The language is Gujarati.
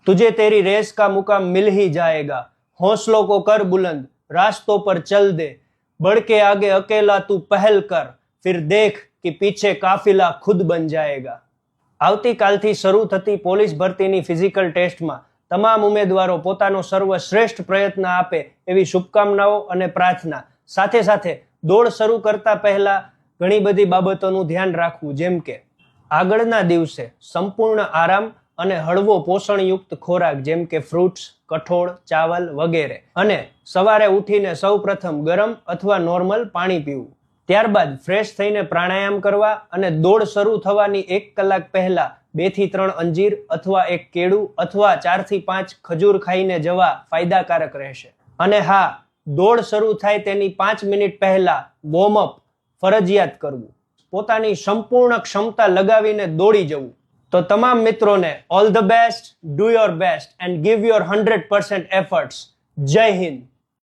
तुझे तेरी रेस का मुकाम मिल ही जाएगा, हौसलों को कर बुलंद, रास्तों पर चल दे, बढ़ के आगे अकेला तू पहल कर, फिर देख कि पीछे काफिला खुद बन जाएगा। આવતીકાલથી શરૂ થતી પોલીસ ભરતીની ફિઝિકલ ટેસ્ટમાં તમામ ઉમેદવારો પોતાનો સર્વશ્રેષ્ઠ પ્રયત્ન આપે એવી શુભકામનાઓ અને પ્રાર્થના. સાથે સાથે દોડ શરૂ કરતા પહેલા ઘણી બધી બાબતોનું ધ્યાન રાખવું, જેમ કે આગળના દિવસે સંપૂર્ણ આરામ અને હળવો પોષણયુક્ત ખોરાક જેમ કે ફ્રૂટ્સ, કઠોળ, ચાવલ વગેરે, અને સવારે ઉઠીને સૌપ્રથમ ગરમ અથવા નોર્મલ પાણી પીવું. ત્યારબાદ ફ્રેશ થઈને પ્રાણાયામ કરવા અને દોડ શરૂ થવાની 1 કલાક પહેલા 2 થી 3 અંજીર અથવા 1 કેળું અથવા 4 થી 5 ખજૂર ખાઈને જવા ફાયદાકારક રહેશે. અને હા, દોડ શરૂ થાય તેની 5 મિનિટ પહેલા વોર્મઅપ ફરજિયાત કરવું. પોતાની સંપૂર્ણ ક્ષમતા લગાવીને દોડી જવું. તો તમામ મિત્રોને all the best, do your best and give your 100% efforts. જય હિન્દ.